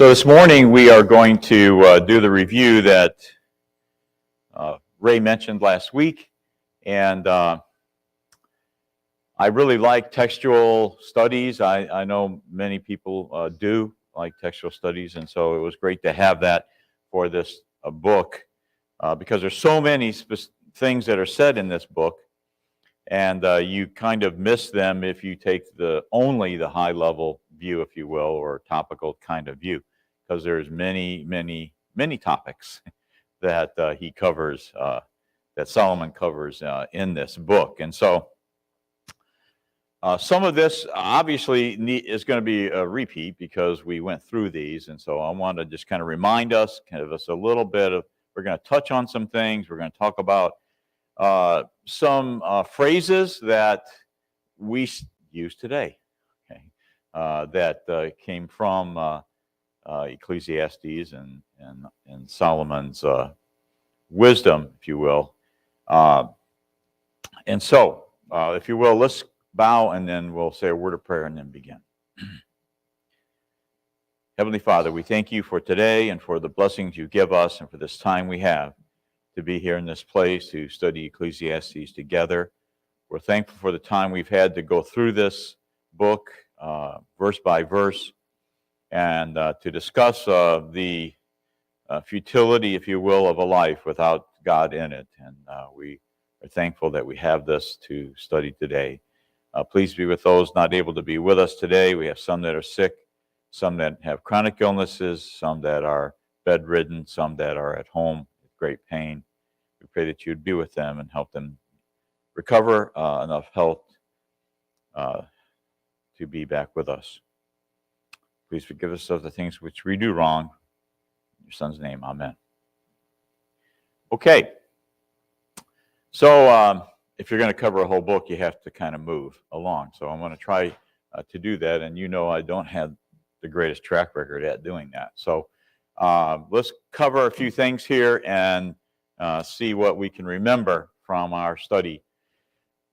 So this morning we are going to do the review that Ray mentioned last week, and I really like textual studies. I know many people do like textual studies, and so it was great to have that for this book because there's so many things that are said in this book, and you kind of miss them if you take only the high level view, if you will, or topical kind of view, because there's many topics that he covers, that Solomon covers in this book. And so some of this obviously is going to be a repeat because we went through these. And so I want to just kind of remind us, give us a little bit of, we're going to touch on some things. We're going to talk about some phrases that we use today, okay, that came from Ecclesiastes and Solomon's wisdom, if you will. And so, if you will, let's bow and then we'll say a word of prayer and then begin. Heavenly Father, we thank you for today and for the blessings you give us and for this time we have to be here in this place to study Ecclesiastes together. We're thankful for the time we've had to go through this book verse by verse and to discuss the futility, if you will, of a life without God in it. And we are thankful that we have this to study today. Please be with those not able to be with us today. We have some that are sick, some that have chronic illnesses, some that are bedridden, some that are at home with great pain. We pray that you'd be with them and help them recover enough health to be back with us. Please forgive us of the things which we do wrong. In your Son's name, amen. Okay. So if you're going to cover a whole book, you have to kind of move along. So I'm going to try to do that. And you know I don't have the greatest track record at doing that. So let's cover a few things here and see what we can remember from our study.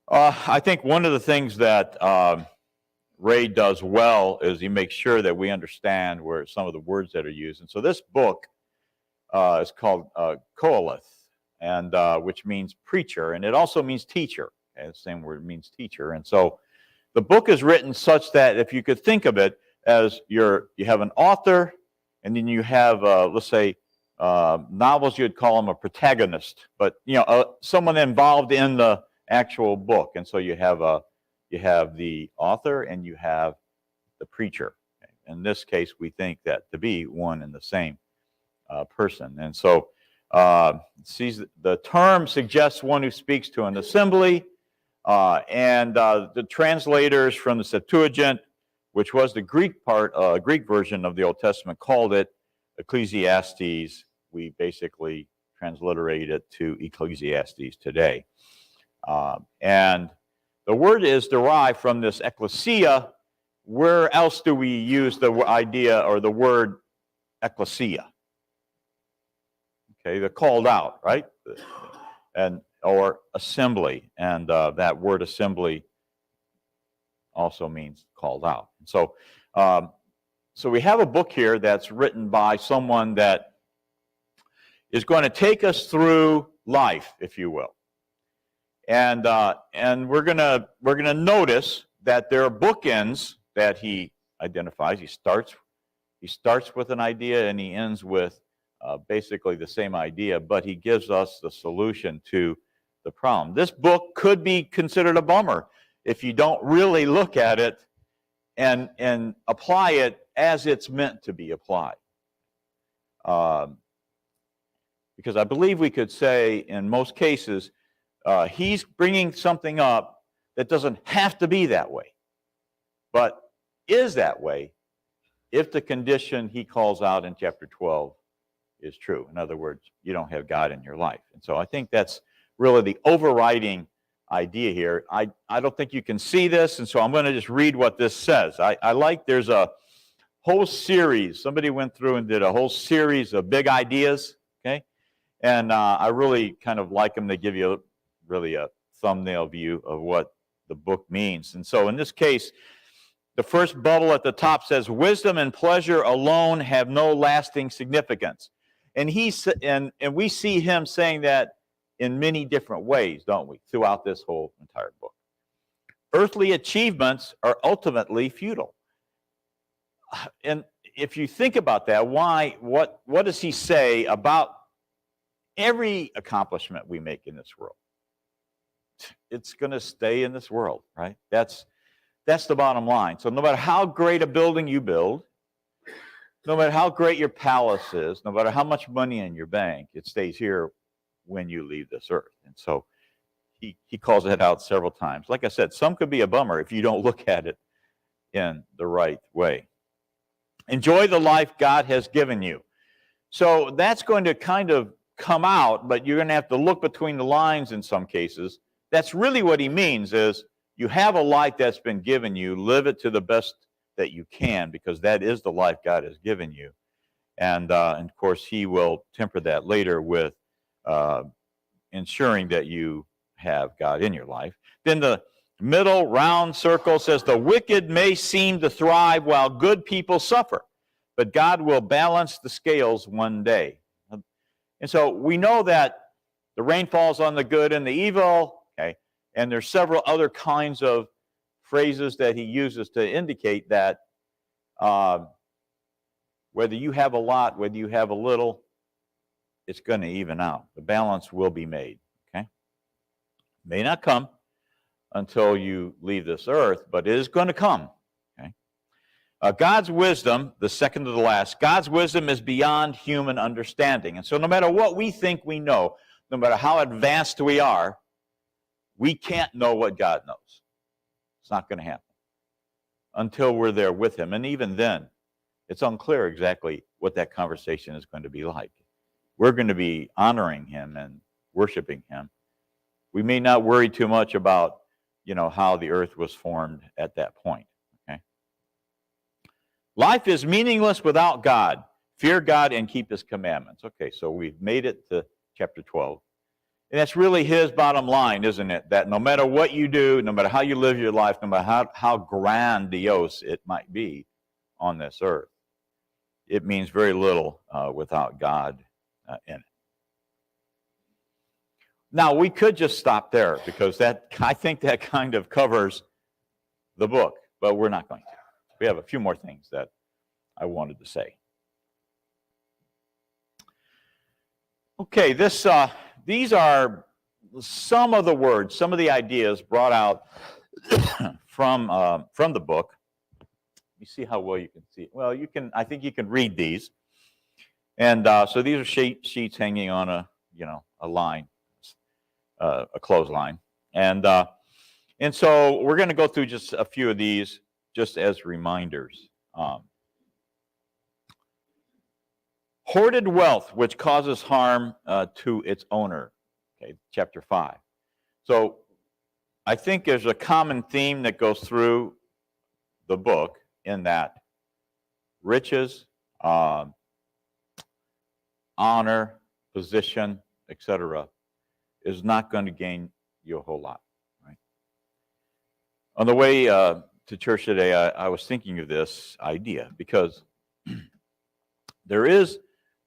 I think one of the things that Ray does well is he makes sure that we understand where some of the words that are used. And so this book is called Qoheleth, and which means preacher, and it also means teacher. Okay, the same word means teacher. And so the book is written such that if you could think of it as you have an author, and then you have, let's say, novels, you'd call them a protagonist, but someone involved in the actual book. And so you have the author and you have the preacher. In this case, we think that to be one and the same person. And so the term suggests one who speaks to an assembly, and the translators from the Septuagint, which was the Greek version of the Old Testament, called it Ecclesiastes. We basically transliterate it to Ecclesiastes today. And the word is derived from this ecclesia. Where else do we use the idea or the word ecclesia? Okay, the called out, right? Or assembly, and that word assembly also means called out. So, so we have a book here that's written by someone that is going to take us through life, if you will. And we're gonna notice that there are bookends that he identifies. He starts with an idea and he ends with basically the same idea, but he gives us the solution to the problem. This book could be considered a bummer if you don't really look at it and apply it as it's meant to be applied. Because I believe we could say in most cases, he's bringing something up that doesn't have to be that way, but is that way if the condition he calls out in chapter 12 is true. In other words, you don't have God in your life. And so I think that's really the overriding idea here. I don't think you can see this, and so I'm going to just read what this says. I like, there's a whole series. Somebody went through and did a whole series of big ideas, okay? And I really kind of like them to give you really a thumbnail view of what the book means. And so in this case, The first bubble at the top says, wisdom and pleasure alone have no lasting significance. And we see him saying that in many different ways, don't we, throughout this whole entire book. Earthly achievements are ultimately futile. And if you think about that, what does he say about every accomplishment we make in this world? It's going to stay in this world, right? That's the bottom line. So no matter how great a building you build, no matter how great your palace is, no matter how much money in your bank, it stays here when you leave this earth. And so he calls that out several times. Like I said, some could be a bummer if you don't look at it in the right way. Enjoy the life God has given you. So that's going to kind of come out, but you're going to have to look between the lines in some cases. That's really what he means is you have a life that's been given you, live it to the best that you can, because that is the life God has given you. And of course, he will temper that later with ensuring that you have God in your life. Then the middle round circle says, the wicked may seem to thrive while good people suffer, but God will balance the scales one day. And so we know that the rain falls on the good and the evil, okay? And there's several other kinds of phrases that he uses to indicate that whether you have a lot, whether you have a little, it's going to even out. The balance will be made, okay? May not come until you leave this earth, but it is going to come, okay? God's wisdom, the second to the last, God's wisdom is beyond human understanding. And so no matter what we think we know, no matter how advanced we are, we can't know what God knows. It's not going to happen until we're there with him. And even then, it's unclear exactly what that conversation is going to be like. We're going to be honoring him and worshiping him. We may not worry too much about, how the earth was formed at that point. Okay. Life is meaningless without God. Fear God and keep his commandments. Okay, so we've made it to chapter 12. And that's really his bottom line, isn't it? That no matter what you do, no matter how you live your life, no matter how grandiose it might be on this earth, it means very little without God in it. Now, we could just stop there because I think that kind of covers the book, but we're not going to. We have a few more things that I wanted to say. Okay, these are some of the words, some of the ideas brought out from the book. You see how well you can see it. Well, I think you can read these. And so these are sheets hanging on a line, a clothesline. And so we're going to go through just a few of these just as reminders. Hoarded wealth, which causes harm to its owner. Okay, chapter 5. So I think there's a common theme that goes through the book in that riches, honor, position, etc., is not going to gain you a whole lot. Right? On the way to church today, I was thinking of this idea because there is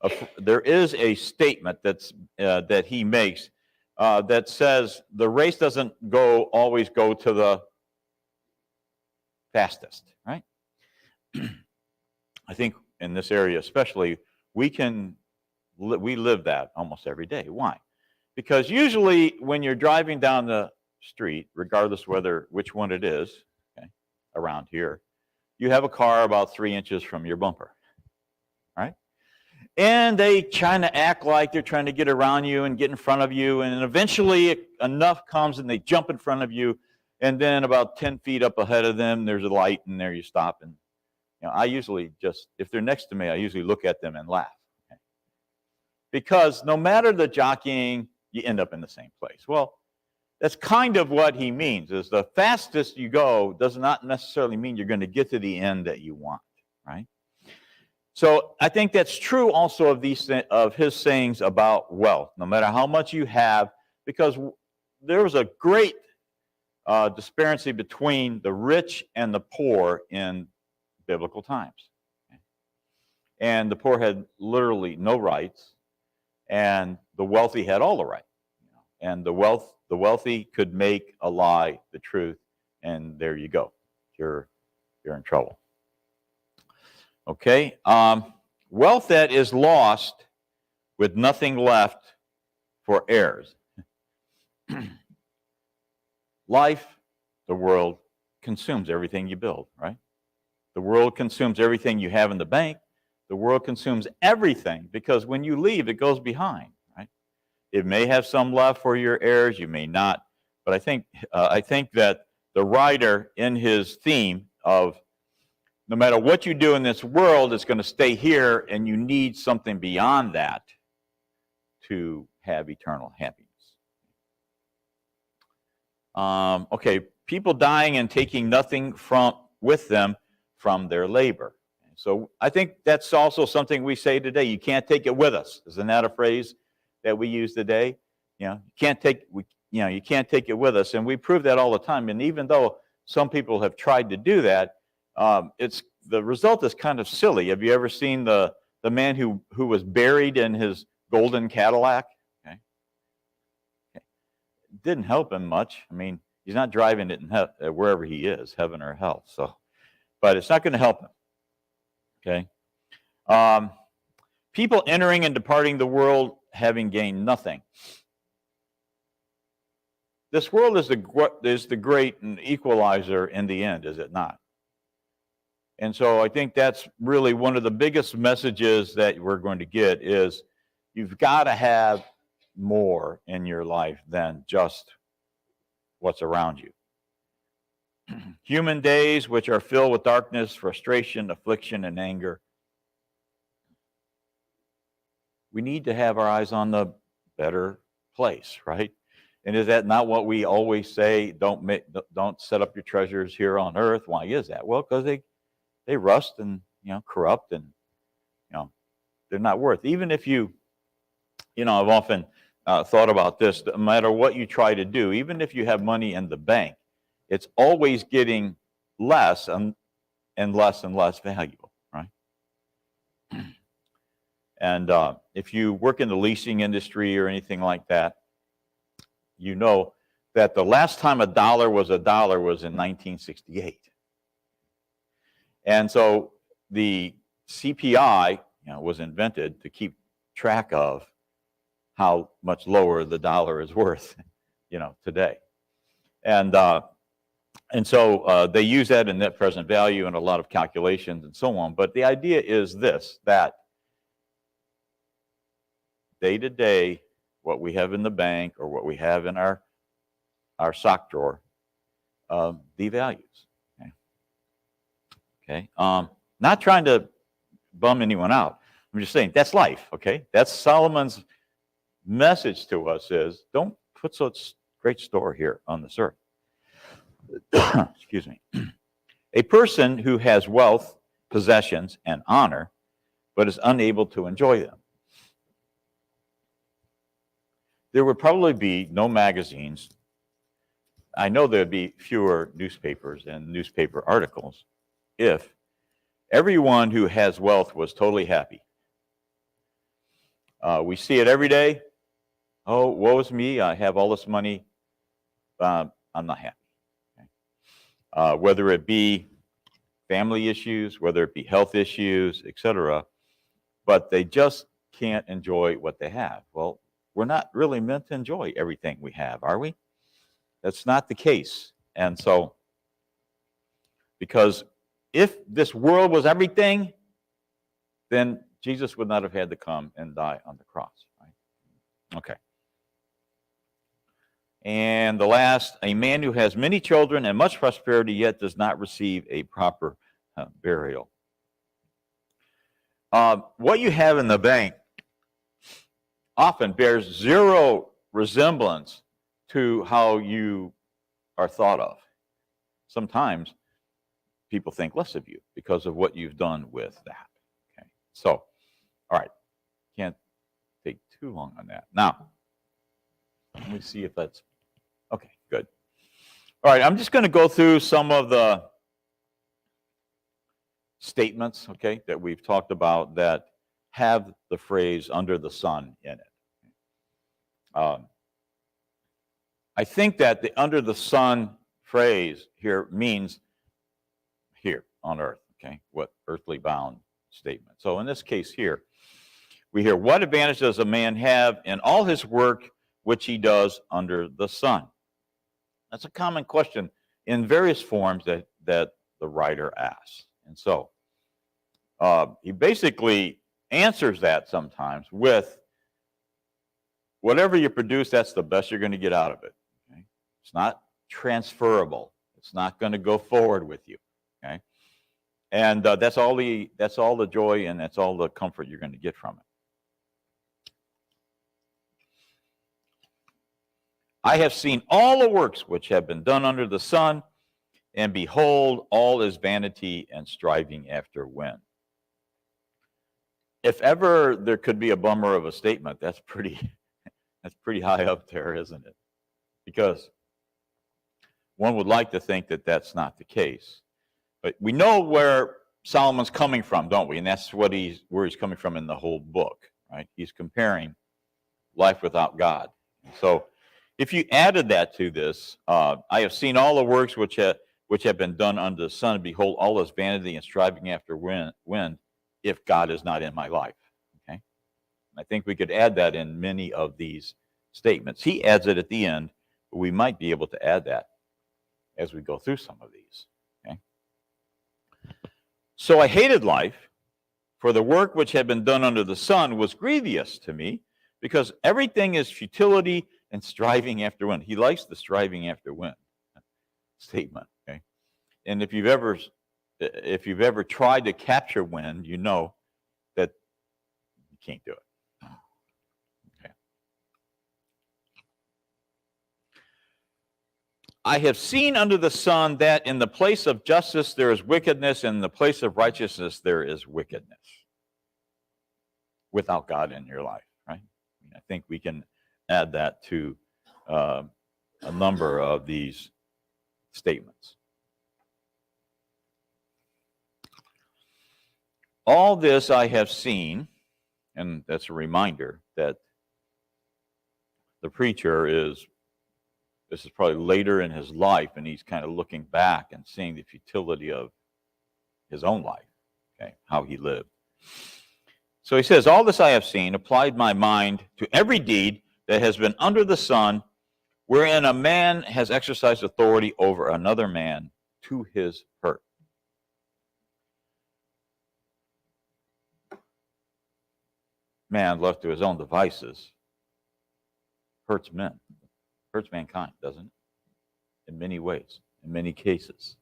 a statement that he makes that says the race doesn't always go to the fastest, right? I think in this area especially, we live that almost every day. Why? Because usually when you're driving down the street, regardless which one it is, okay, around here, you have a car about 3 inches from your bumper, right? And they kind of act like they're trying to get around you and get in front of you, and eventually enough comes and they jump in front of you, and then about 10 feet up ahead of them, there's a light, and there you stop. And I usually if they're next to me, I usually look at them and laugh. Okay? Because no matter the jockeying, you end up in the same place. Well, that's kind of what he means, is the fastest you go does not necessarily mean you're going to get to the end that you want, right? So I think that's true also of his sayings about wealth, no matter how much you have, because there was a great disparity between the rich and the poor in biblical times. And the poor had literally no rights, and the wealthy had all the rights. And the wealthy could make a lie the truth, and there you go. You're in trouble. Okay. Wealth that is lost with nothing left for heirs. Life, the world, consumes everything you build, right? The world consumes everything you have in the bank. The world consumes everything because when you leave, it goes behind, right? It may have some left for your heirs, you may not. But I think that the writer in his theme of no matter what you do in this world, it's going to stay here, and you need something beyond that to have eternal happiness. Okay, people dying and taking nothing with them from their labor. So I think that's also something we say today. You can't take it with us. Isn't that a phrase that we use today? You can't take it with us, and we prove that all the time. And even though some people have tried to do that, the result is kind of silly. Have you ever seen the man who was buried in his golden Cadillac? Okay. It didn't help him much. I mean, he's not driving it in wherever he is, heaven or hell. So, but it's not going to help him. Okay. People entering and departing the world having gained nothing. This world is the great equalizer in the end, is it not? And so I think that's really one of the biggest messages that we're going to get is you've got to have more in your life than just what's around you. Human days which are filled with darkness, frustration, affliction, and anger. We need to have our eyes on the better place, right? And is that not what we always say? Don't set up your treasures here on earth. Why is that? Well, because they rust and corrupt, and they're not worth. Even if I've often thought about this. No matter what you try to do, even if you have money in the bank, it's always getting less and less and less valuable, right? And if you work in the leasing industry or anything like that, you know that the last time a dollar was in 1968. And so the CPI was invented to keep track of how much lower the dollar is worth today. And so they use that in net present value and a lot of calculations and so on. But the idea is this, that day to day, what we have in the bank or what we have in our sock drawer devalues. Okay. Not trying to bum anyone out. I'm just saying that's life. Okay. That's Solomon's message to us is don't put such great store here on this earth. Excuse me. A person who has wealth, possessions, and honor, but is unable to enjoy them. There would probably be no magazines. I know there'd be fewer newspapers and newspaper articles if everyone who has wealth was totally happy. We see it every day. Oh, woe is me, I have all this money. I'm not happy. Okay. Whether it be family issues, whether it be health issues, etc., but they just can't enjoy what they have. Well, we're not really meant to enjoy everything we have, are we? That's not the case. And so, because if this world was everything, then Jesus would not have had to come and die on the cross, right? Okay. And the last, a man who has many children and much prosperity yet does not receive a proper burial. What you have in the bank often bears zero resemblance to how you are thought of. Sometimes people think less of you because of what you've done with that. Okay. So, all right. Can't take too long on that. Now, let me see if that's okay, good. All right, I'm just going to go through some of the statements, okay, that we've talked about that have the phrase under the sun in it. I think that the under the sun phrase here means here on earth, okay, what earthly bound statement. So in this case here, we hear, what advantage does a man have in all his work which he does under the sun? That's a common question in various forms that the writer asks. And so he basically answers that sometimes with, whatever you produce, that's the best you're going to get out of it. Okay? It's not transferable. It's not going to go forward with you. Okay, and that's all the joy and that's all the comfort you're going to get from it. I have seen all the works which have been done under the sun, and behold, all is vanity and striving after wind. If ever there could be a bummer of a statement, that's pretty high up there, isn't it? Because one would like to think that that's not the case. But we know where Solomon's coming from, don't we? And that's where he's coming from in the whole book, right? He's comparing life without God. So if you added that to this, I have seen all the works which have been done under the sun, and behold, all is vanity and striving after wind, if God is not in my life. Okay, I think we could add that in many of these statements. He adds it at the end, but we might be able to add that as we go through some of these. Okay, so I hated life, for the work which had been done under the sun was grievous to me, because everything is futility and striving after wind. He likes the striving after wind statement. Okay, and if you've ever tried to capture wind, you know that you can't do it. Okay. I have seen under the sun that in the place of justice there is wickedness, and in the place of righteousness there is wickedness. Without God in your life, right? I think we can add that to a number of these statements. All this I have seen, and that's a reminder that the preacher this is probably later in his life, and he's kind of looking back and seeing the futility of his own life, okay, how he lived. So he says, all this I have seen, applied my mind to every deed that has been under the sun, wherein a man has exercised authority over another man to his hurt. Man left to his own devices hurts mankind, doesn't it? In many ways, in many cases.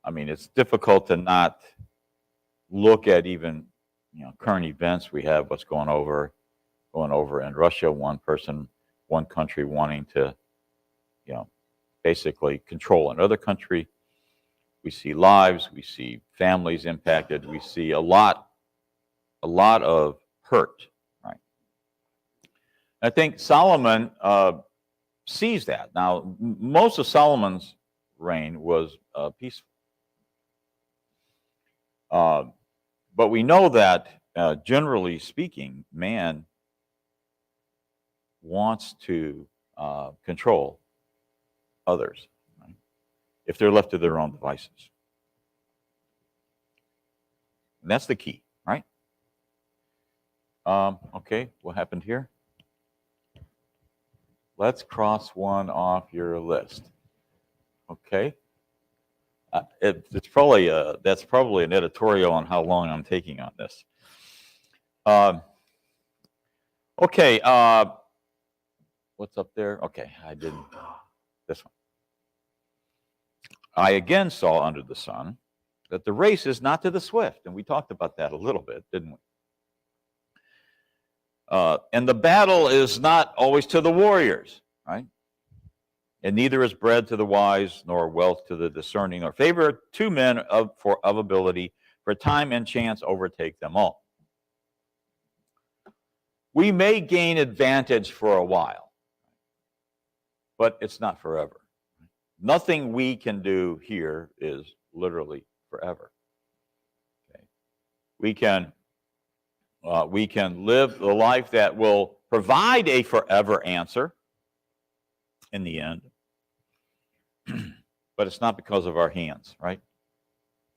I mean, it's difficult to not look at even current events. We have what's going over in Russia. One country wanting to basically control another country. We see lives, we see families impacted, we see a lot of hurt. Right? I think Solomon sees that. Now, most of Solomon's reign was peaceful. But we know that, generally speaking, man wants to control others, right? If they're left to their own devices. And that's the key, right? Okay, what happened here? Let's cross one off your list. Okay. It's probably that's probably an editorial on how long I'm taking on this. Okay, what's up there? Okay, I didn't. This one. I again saw under the sun that the race is not to the swift, and we talked about that a little bit, didn't we? And the battle is not always to the warriors, right? And neither is bread to the wise, nor wealth to the discerning, nor favor to men of ability, for time and chance overtake them all. We may gain advantage for a while, but it's not forever. Nothing we can do here is literally forever. Okay. We can live the life that will provide a forever answer in the end, but it's not because of our hands, right,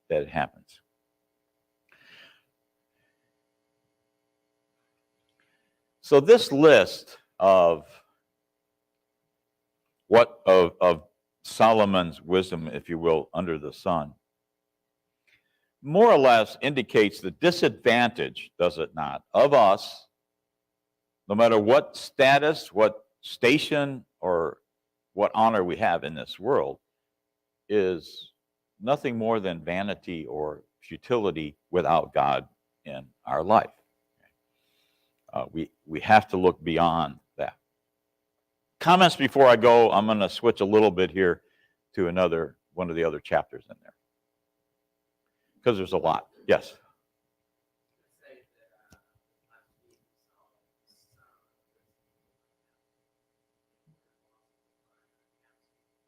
that it happens. So this list of Solomon's wisdom, if you will, under the sun, more or less indicates the disadvantage, does it not, of us, no matter what status, what station, or what honor we have in this world, is nothing more than vanity or futility without God in our life. We have to look beyond that. Comments before I go, I'm going to switch a little bit here to one of the other chapters in there, because there's a lot. Yes?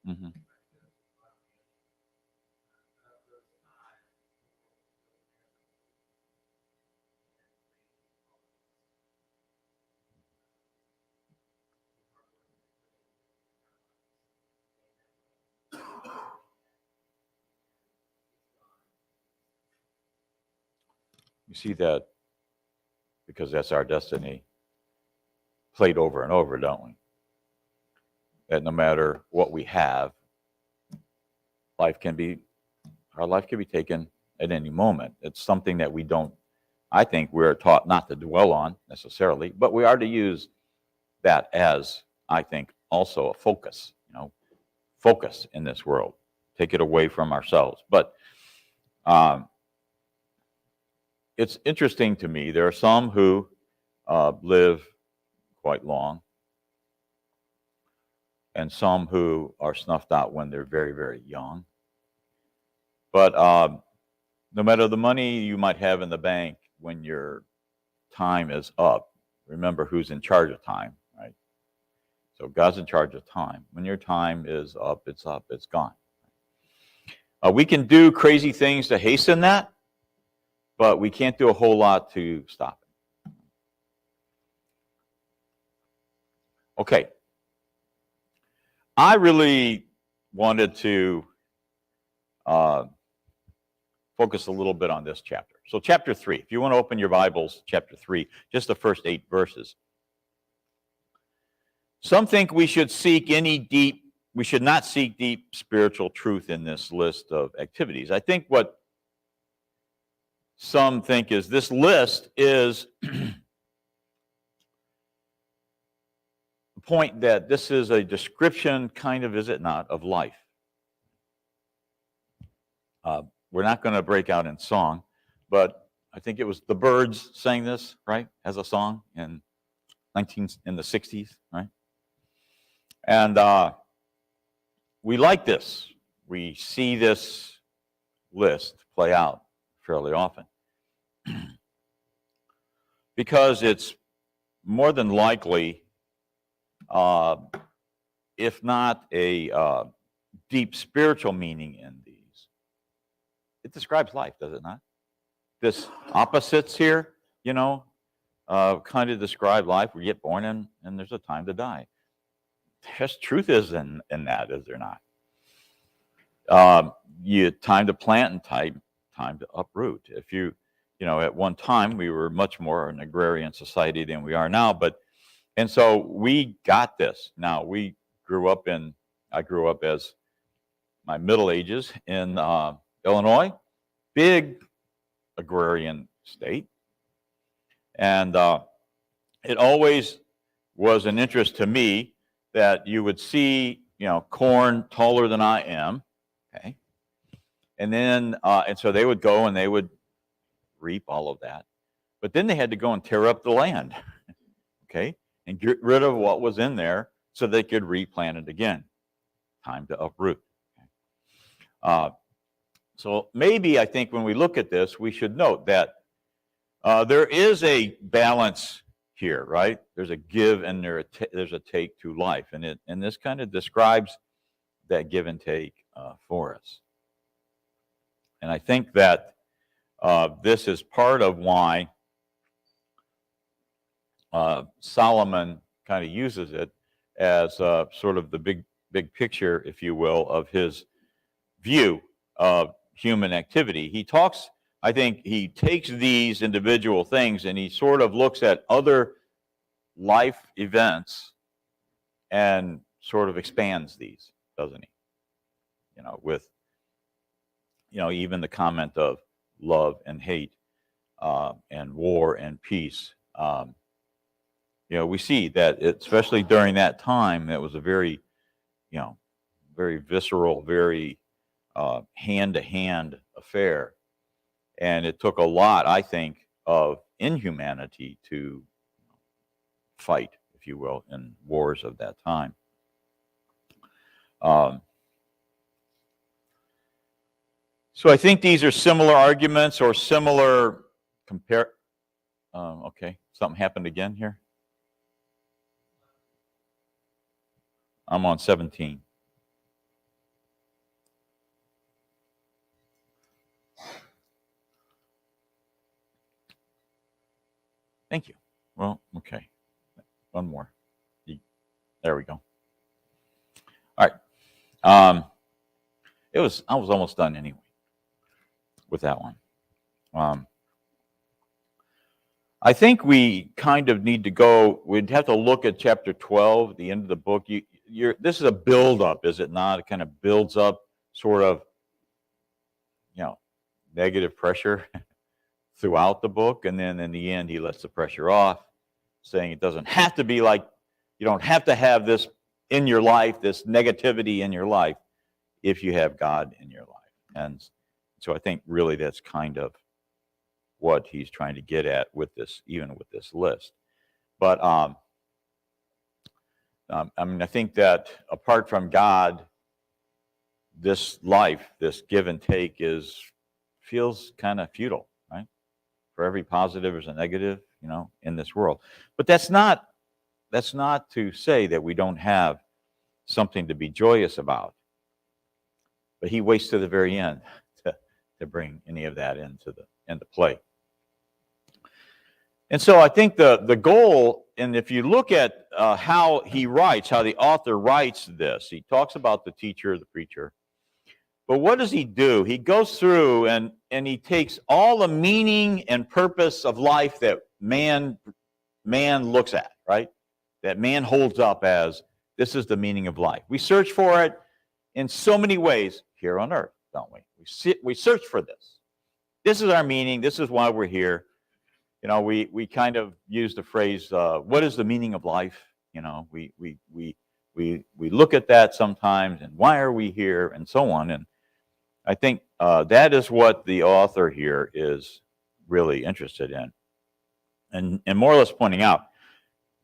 Mm-hmm. You see that, because that's our destiny, played over and over, don't we? That no matter what we have, our life can be taken at any moment. It's something that I think we're taught not to dwell on necessarily, but we are to use that as, I think, also a focus, focus in this world. Take it away from ourselves. But it's interesting to me. There are some who live quite long, and some who are snuffed out when they're very, very young. But no matter the money you might have in the bank when your time is up, remember who's in charge of time, right? So God's in charge of time. When your time is up, it's gone. We can do crazy things to hasten that, but we can't do a whole lot to stop it. Okay. I really wanted to focus a little bit on this chapter. So chapter 3, if you want to open your Bibles, chapter 3, just the first 8 verses. Some think we should not seek deep spiritual truth in this list of activities. I think what some think is this list is the point that this is a description, kind of, is it not, of life. We're not going to break out in song, but I think it was the Byrds sang this, right, as a song in the 60s, right? And we like this. We see this list play out fairly often because it's more than likely, if not a deep spiritual meaning in these. It describes life, does it not? This opposites here, kind of describe life. We get born and there's a time to die. There's truth is in that, is there not? You time to plant and time to uproot. If at one time we were much more an agrarian society than we are now, and so we got this. Now I grew up as my middle ages in Illinois, big agrarian state, and it always was an interest to me that you would see, corn taller than I am, okay, and then and so they would go and they would reap all of that, but then they had to go and tear up the land, okay, and get rid of what was in there so they could replant it again. Time to uproot. Okay. So maybe I think when we look at this, we should note that there is a balance here, right? There's a give and there's a take to life, and this kind of describes that give and take for us. And I think that this is part of why Solomon kind of uses it as sort of the big picture, if you will, of his view of human activity. He talks, I think he takes these individual things and he sort of looks at other life events and sort of expands these, doesn't he? You know, with, you know, even the comment of love and hate and war and peace. You know, we see that, especially during that time, it was a very, you know, very visceral, very hand-to-hand affair. And it took a lot, I think, of inhumanity to fight, if you will, in wars of that time. So I think these are similar arguments or similar okay, something happened again here. I'm on 17. Thank you. Well, okay. One more. There we go. All right. I was almost done anyway with that one. I think we kind of need to go, we'd have to look at chapter 12, the end of the book. This is a build-up, is it not? It kind of builds up sort of, you know, negative pressure throughout the book. And then in the end, he lets the pressure off, saying it doesn't have to be like, you don't have to have this in your life, this negativity in your life, if you have God in your life. And so I think really that's kind of what he's trying to get at with this, even with this list. But I mean, I think that apart from God, this life, this give and take feels kind of futile, right? For every positive there's a negative, you know, in this world. But that's not to say that we don't have something to be joyous about. But he waits to the very end to bring any of that into play. And so I think the goal, and if you look at how he writes, how the author writes this, he talks about the teacher, the preacher. But what does he do? He goes through and he takes all the meaning and purpose of life that man looks at, right? That man holds up as, this is the meaning of life. We search for it in so many ways here on earth, don't we? We search for this. This is our meaning. This is why we're here. You know, we kind of use the phrase, what is the meaning of life? You know, we look at that sometimes, and why are we here, and so on. And I think that is what the author here is really interested in. And more or less pointing out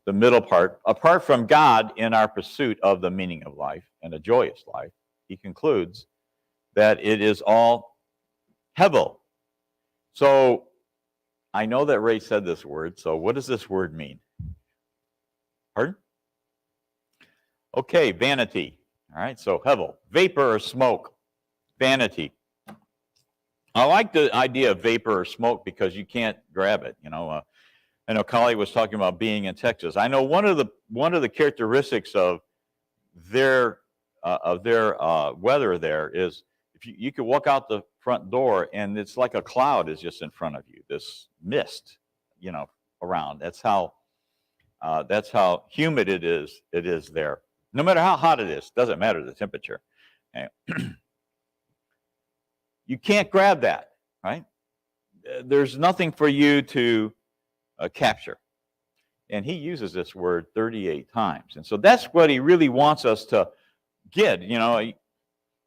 the middle part, apart from God in our pursuit of the meaning of life and a joyous life, he concludes that it is all hevel. So I know that Ray said this word, so what does this word mean? Pardon? Okay, vanity. All right, so hevel, vapor or smoke, vanity. I like the idea of vapor or smoke because you can't grab it. You know, I know Kali was talking about being in Texas. I know one of the characteristics of their weather there is if you could walk out the front door and it's like a cloud is just in front of you, this mist, you know, around. That's how humid it is there. No matter how hot it is, doesn't matter the temperature. You can't grab that, right? There's nothing for you to capture. And he uses this word 38 times. And so that's what he really wants us to get. You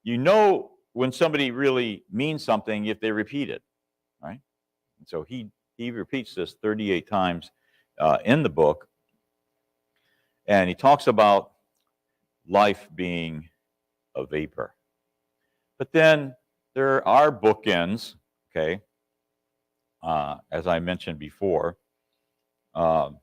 know when somebody really means something if they repeat it, right? And so he repeats this 38 times in the book. And he talks about life being a vapor. But then there are bookends, okay, as I mentioned before. And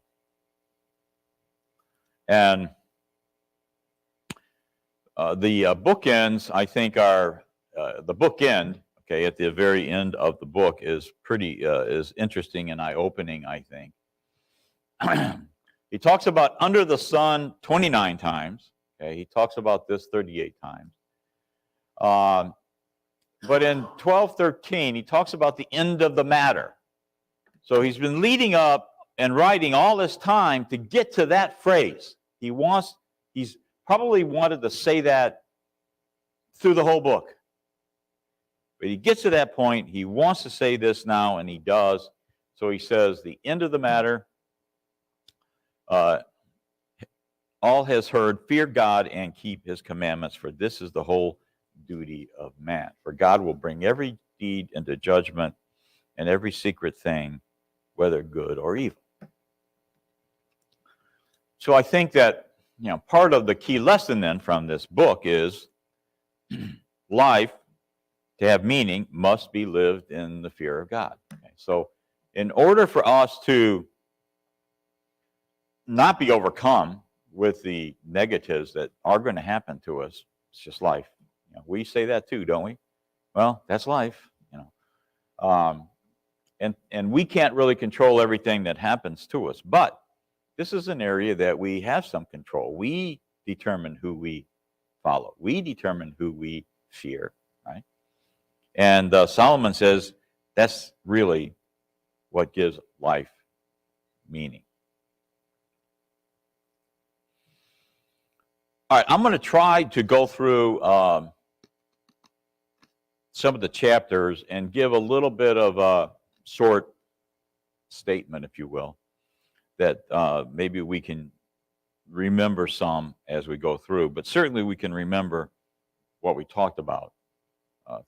The bookends, I think, are the bookend. Okay, at the very end of the book is is interesting and eye-opening, I think. He talks about under the sun 29 times. Okay, he talks about this 38 times. But in 12:13, he talks about the end of the matter. So he's been leading up and writing all this time to get to that phrase. He's probably wanted to say that through the whole book. But he gets to that point, he wants to say this now, and he does. So he says, the end of the matter, all has heard, fear God and keep his commandments, for this is the whole duty of man. For God will bring every deed into judgment and every secret thing, whether good or evil. So I think that, part of the key lesson then from this book is life, to have meaning, must be lived in the fear of God. Okay? So in order for us to not be overcome with the negatives that are going to happen to us, it's just life. We say that too, don't we? Well, that's life. And we can't really control everything that happens to us, but this is an area that we have some control. We determine who we follow. We determine who we fear, right? And Solomon says that's really what gives life meaning. All right, I'm going to try to go through some of the chapters and give a little bit of a short statement, if you will, that maybe we can remember some as we go through, but certainly we can remember what we talked about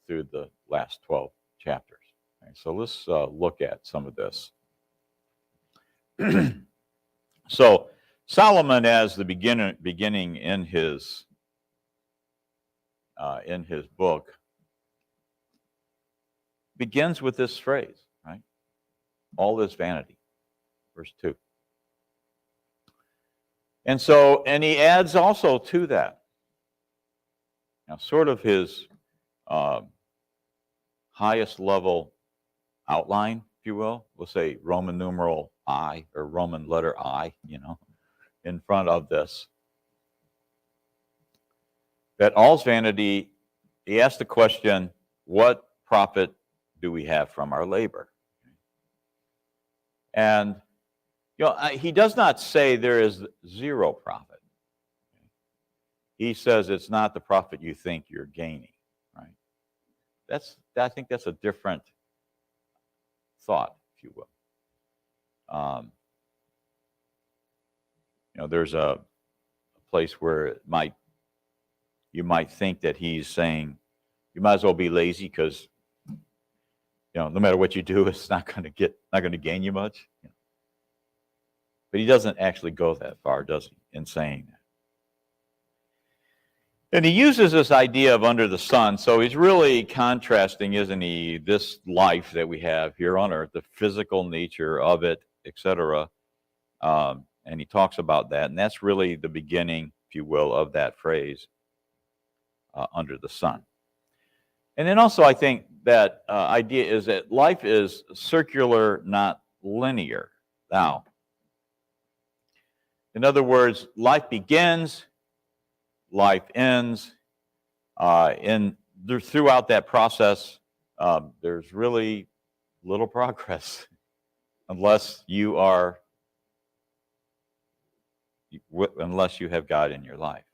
through the last 12 chapters. Okay, so let's look at some of this. So Solomon, as the beginning in his book, begins with this phrase, right? All this vanity, verse 2. And he adds also to that, sort of his highest level outline, if you will. We'll say Roman numeral I, or Roman letter I, in front of this. That all's vanity. He asked the question, what profit do we have from our labor? And he does not say there is zero profit. He says it's not the profit you think you're gaining, right? I think that's a different thought, if you will. There's a place where you might think that he's saying you might as well be lazy because no matter what you do, it's not going to gain you much. But he doesn't actually go that far, does he, in saying that? And he uses this idea of under the sun. So he's really contrasting, isn't he, this life that we have here on earth, the physical nature of it, etc. And he talks about that. And that's really the beginning, if you will, of that phrase, under the sun. And then also I think that idea is that life is circular, not linear. Now, in other words, life begins, life ends. Throughout that process, there's really little progress unless you have God in your life.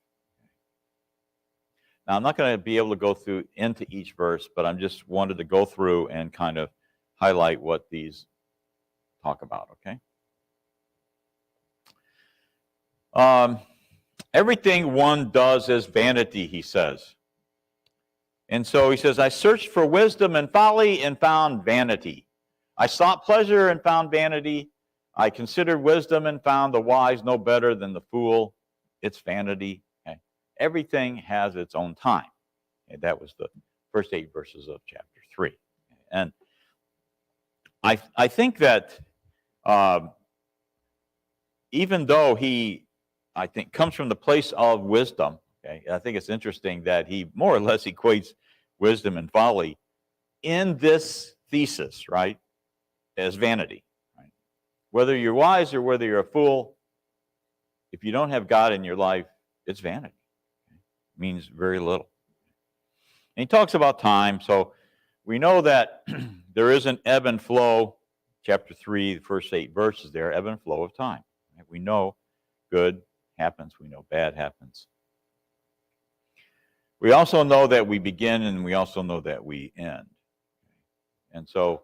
Now, I'm not going to be able to go into each verse, but I just wanted to go through and kind of highlight what these talk about, okay? Everything one does is vanity, he says. And so he says, I searched for wisdom and folly and found vanity. I sought pleasure and found vanity. I considered wisdom and found the wise no better than the fool. It's vanity. Okay? Everything has its own time. And that was the first 8 verses of chapter 3. And I think that even though he, I think, comes from the place of wisdom, Okay, I think it's interesting that he more or less equates wisdom and folly in this thesis, right, as vanity. Right? Whether you're wise or whether you're a fool, if you don't have God in your life, it's vanity. It means very little. And he talks about time, so we know that there is an ebb and flow. Chapter 3, the first 8 verses there, ebb and flow of time. Right? We know good happens, we know bad happens. We also know that we begin and we also know that we end. And so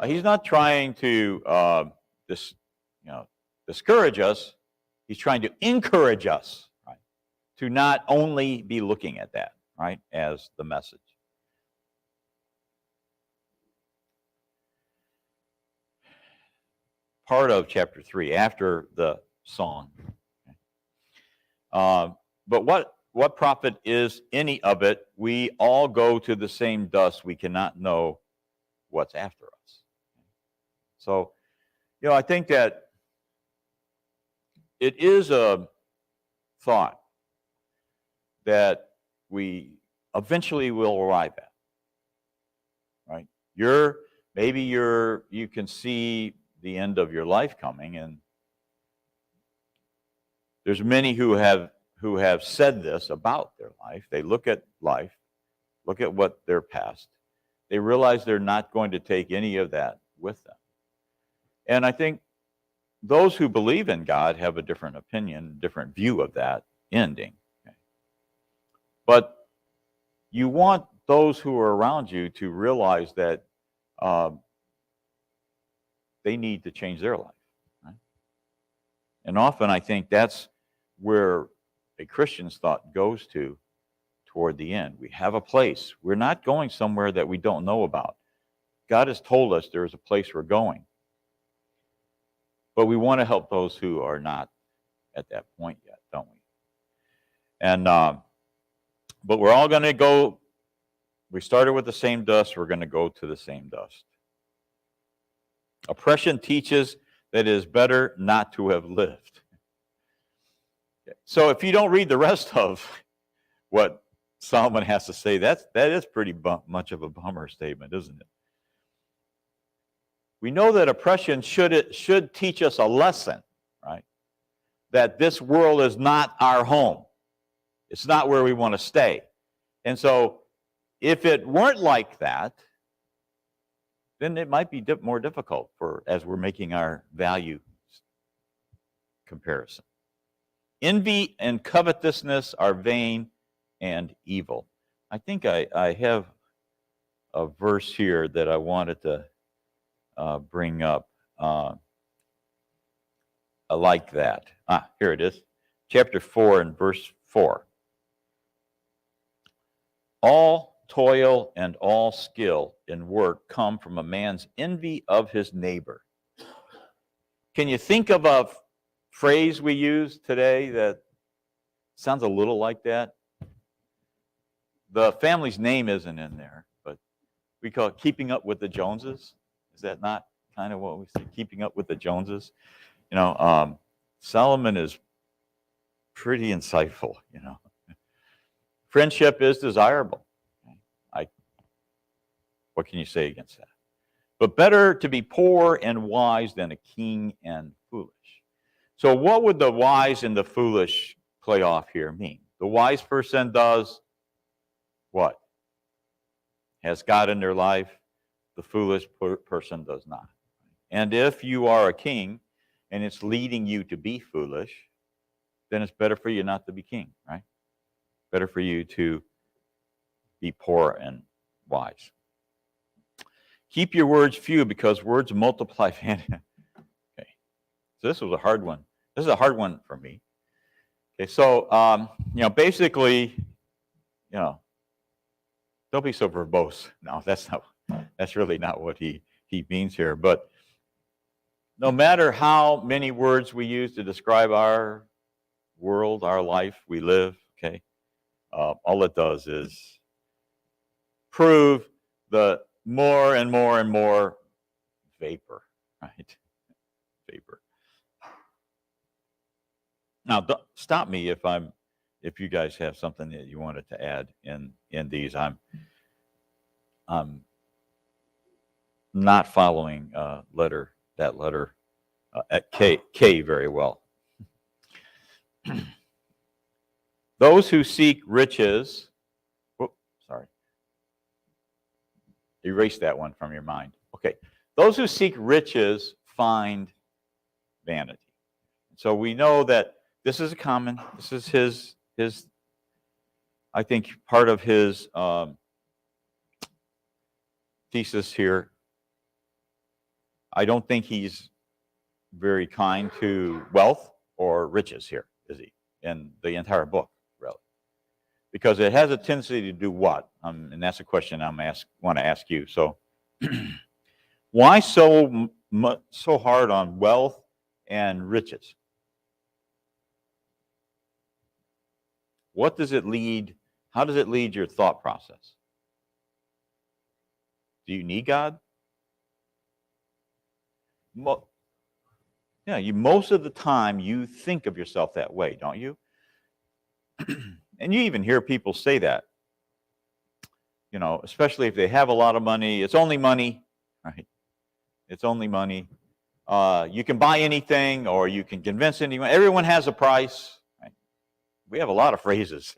he's not trying to discourage us. He's trying to encourage us, right, to not only be looking at that, right, as the message. Part of chapter 3, after the song. But what profit is any of it? We all go to the same dust. We cannot know what's after us. So, I think that it is a thought that we eventually will arrive at, right? You can see the end of your life coming, and there's many who have said this about their life. They look at life, look at what their past. They realize they're not going to take any of that with them. And I think those who believe in God have a different opinion, different view of that ending. Okay? But you want those who are around you to realize that they need to change their life. Right? And often I think that's where a Christian's thought goes to toward the end. We have a place. We're not going somewhere that we don't know about. God has told us there's a place we're going. But we want to help those who are not at that point yet, don't we? And but we're all going to go. We started with the same dust. We're going to go to the same dust. Oppression teaches that it is better not to have lived. So if you don't read the rest of what Solomon has to say, that is pretty much of a bummer statement, isn't it? We know that oppression should teach us a lesson, right? That this world is not our home. It's not where we want to stay. And so if it weren't like that, then it might be more difficult as we're making our value comparison. Envy and covetousness are vain and evil. I think I have a verse here that I wanted to bring up. I like that. Here it is. Chapter 4 and verse 4. All toil and all skill in work come from a man's envy of his neighbor. Can you think of a phrase we use today that sounds a little like that? The family's name isn't in there, but we call it keeping up with the Joneses. Is that not kind of what we say, keeping up with the Joneses? Solomon is pretty insightful, Friendship is desirable. What can you say against that? But better to be poor and wise than a king and foolish. So what would the wise and the foolish play off here mean? The wise person does what? Has God in their life. The foolish person does not. And if you are a king and it's leading you to be foolish, then it's better for you not to be king, right? Better for you to be poor and wise. Keep your words few because words multiply vanity. Okay. So this was a hard one. This is a hard one for me. Okay, so basically, don't be so verbose. No, that's really not what he means here. But no matter how many words we use to describe our world, our life, we live, okay, all it does is prove the more and more and more vapor, right? Vapor. Now, stop me if I'm if you guys have something that you wanted to add in these, I'm not following that letter at K very well. Those who seek riches, sorry, erase that one from your mind. Okay, those who seek riches find vanity. So we know that this is this is his, I think part of his thesis here. I don't think he's very kind to wealth or riches here, is he? In the entire book, really. Because it has a tendency to do what? And that's a question want to ask you. So why so hard on wealth and riches? What does it lead? How does it lead your thought process? Do you need God? Yeah, most of the time you think of yourself that way, don't you? And you even hear people say that. You know, especially if they have a lot of money. It's only money, right? It's only money. You can buy anything, or you can convince anyone. Everyone has a price. Right? We have a lot of phrases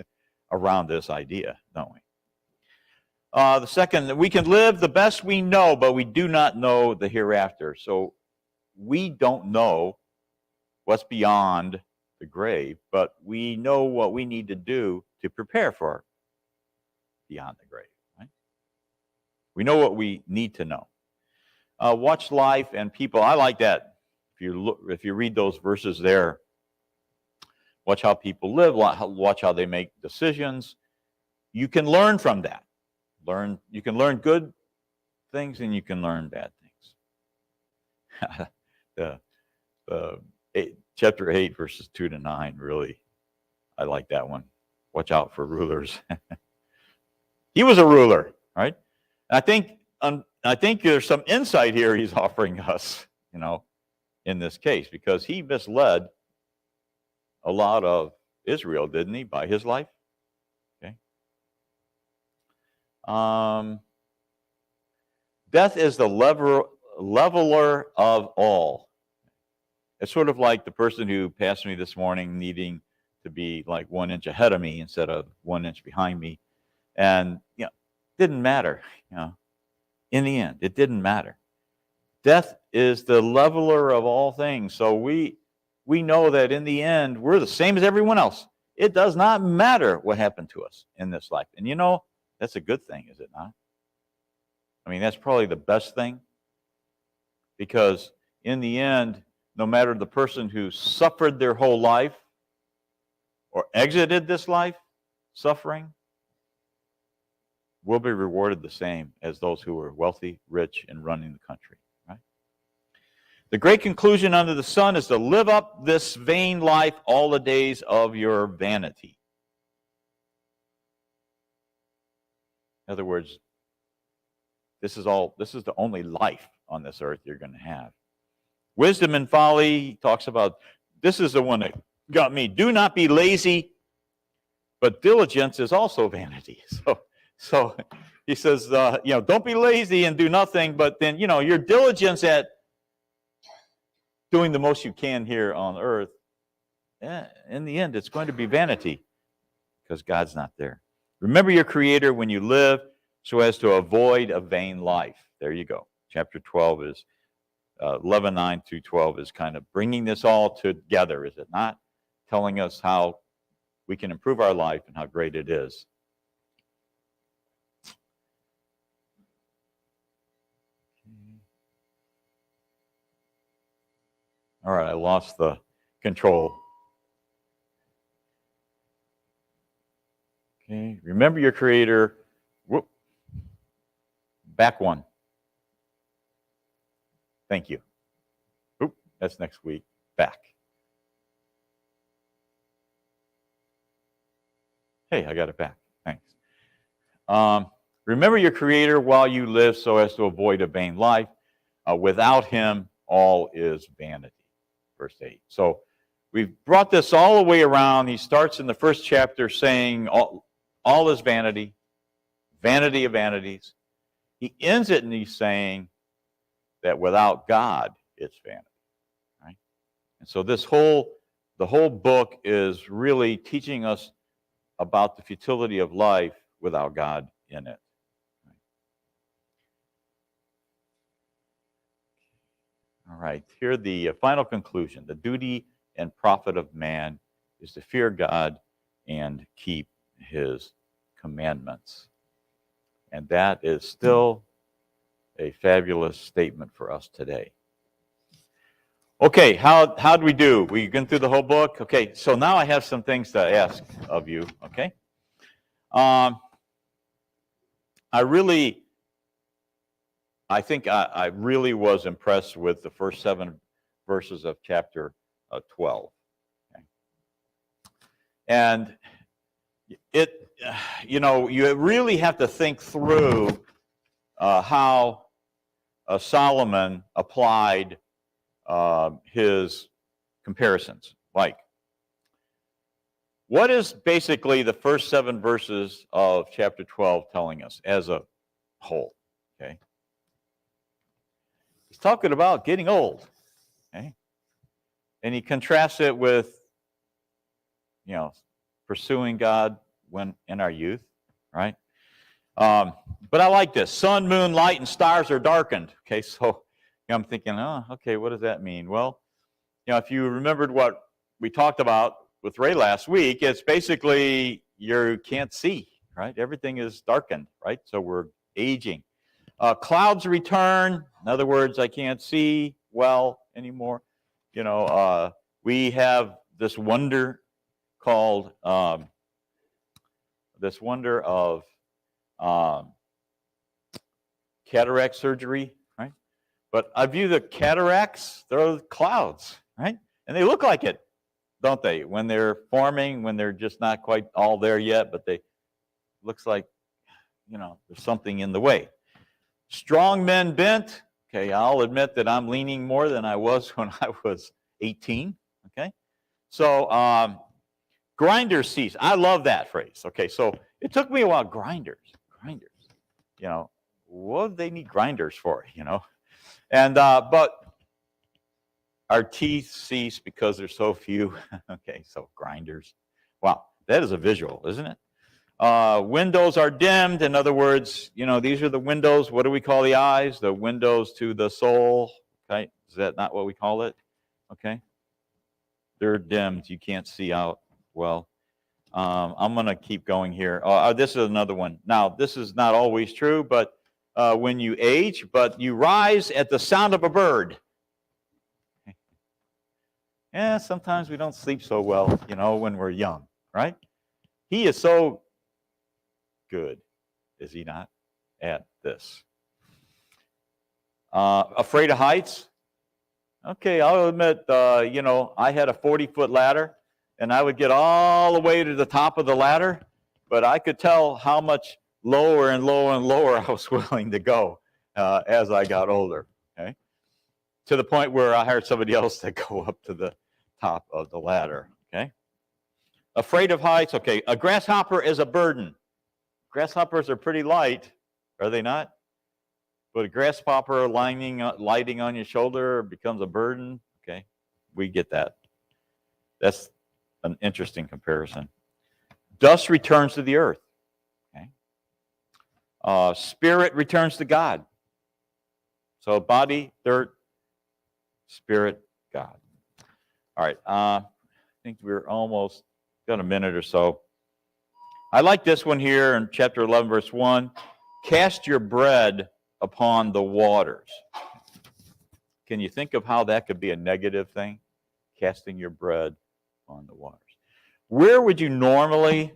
around this idea, don't we? The second, we can live the best we know, but we do not know the hereafter. So we don't know what's beyond the grave, but we know what we need to do to prepare for beyond the grave. Right? We know what we need to know. Watch life and people. I like that. If you read those verses there, watch how people live. Watch how they make decisions. You can learn from that. You can learn good things, and you can learn bad things. Chapter 8, verses 2 to 9. Really, I like that one. Watch out for rulers. He was a ruler, right? And I think there's some insight here he's offering us, you know, in this case, because he misled a lot of Israel, didn't he, by his life? Okay. Death is the leveler of all. It's sort of like the person who passed me this morning needing to be like 1 inch ahead of me instead of 1 inch behind me. And, you know, it didn't matter, you know. In the end, it didn't matter. Death is the leveler of all things. So we know that in the end, we're the same as everyone else. It does not matter what happened to us in this life. And you know, that's a good thing, is it not? I mean, that's probably the best thing. Because in the end, no matter the person who suffered their whole life or exited this life suffering, will be rewarded the same as those who are wealthy, rich, and running the country. Right? The great conclusion under the sun is to live up this vain life all the days of your vanity. In other words, this is the only life on this earth you're going to have. Wisdom and folly, he talks about, this is the one that got me. Do not be lazy, but diligence is also vanity. So he says, don't be lazy and do nothing, but then, your diligence at doing the most you can here on earth, in the end, it's going to be vanity because God's not there. Remember your Creator when you live so as to avoid a vain life. There you go. Chapter 12 is 11:9 through 12 is kind of bringing this all together, is it not? Telling us how we can improve our life and how great it is. All right, I lost the control. Okay, remember your Creator. Whoop. Back one. Thank you. Oop, that's next week. Back. Hey, I got it back. Thanks. Remember your Creator while you live so as to avoid a vain life. Without Him, all is vanity. Verse 8. So we've brought this all the way around. He starts in the first chapter saying all is vanity, vanity of vanities. He ends it and he's saying that without God, it's vanity, right? And so the whole book is really teaching us about the futility of life without God in it. All right, here the final conclusion. The duty and profit of man is to fear God and keep his commandments. And that is still a fabulous statement for us today. Okay, how do we do? We've gone through the whole book. Okay, so now I have some things to ask of you, okay? I think I really was impressed with the first 7 verses of chapter 12. Okay? And you really have to think through how Solomon applied his comparisons. Like, what is basically the first 7 verses of chapter 12 telling us as a whole? Okay. He's talking about getting old, okay? And he contrasts it with, pursuing God when in our youth, right? But I like this. Sun, moon, light, and stars are darkened. Okay, so I'm thinking, okay, what does that mean? Well, if you remembered what we talked about with Ray last week, it's basically you can't see, right? Everything is darkened, right? So we're aging. Clouds return. In other words, I can't see well anymore. We have this wonder called of cataract surgery, right? But I view the cataracts, they're clouds, right? And they look like it, don't they? When they're forming, when they're just not quite all there yet, but they looks like, there's something in the way. Strong men bent. Okay, I'll admit that I'm leaning more than I was when I was 18. Okay, so grinders cease. I love that phrase. Okay, so it took me a while. Grinders. What do they need grinders for? And but our teeth cease because there's so few. Okay, so grinders. Wow, that is a visual, isn't it? Windows are dimmed. In other words, these are the windows. What do we call the eyes? The windows to the soul. Okay, is that not what we call it? Okay, they're dimmed. You can't see out well. I'm going to keep going here. This is another one. Now, this is not always true, but when you age, but you rise at the sound of a bird. Yeah, sometimes we don't sleep so well, when we're young, right? He is so good, is he not, at this? Afraid of heights? Okay, I'll admit, I had a 40-foot ladder, and I would get all the way to the top of the ladder, but I could tell how much lower and lower and lower I was willing to go as I got older, okay? To the point where I hired somebody else to go up to the top of the ladder, okay? Afraid of heights? Okay, a grasshopper is a burden. Grasshoppers are pretty light, are they not? But a grasshopper lighting on your shoulder becomes a burden. Okay, we get that. That's an interesting comparison. Dust returns to the earth. Okay. Spirit returns to God. So body, dirt, spirit, God. All right. I think we're almost got a minute or so. I like this one here in chapter 11, verse 1. Cast your bread upon the waters. Can you think of how that could be a negative thing? Casting your bread on the waters. Where would you normally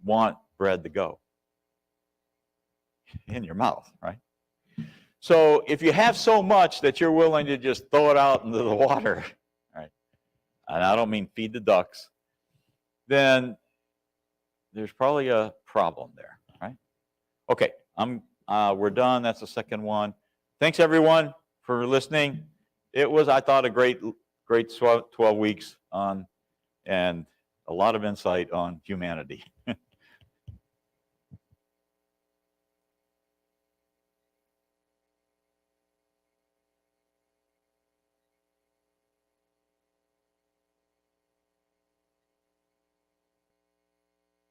want bread to go? In your mouth, right? So if you have so much that you're willing to just throw it out into the water, right? And I don't mean feed the ducks, then there's probably a problem there, right? Okay, we're done. That's the second one. Thanks everyone for listening. It was, I thought, a great great 12 weeks on, and a lot of insight on humanity.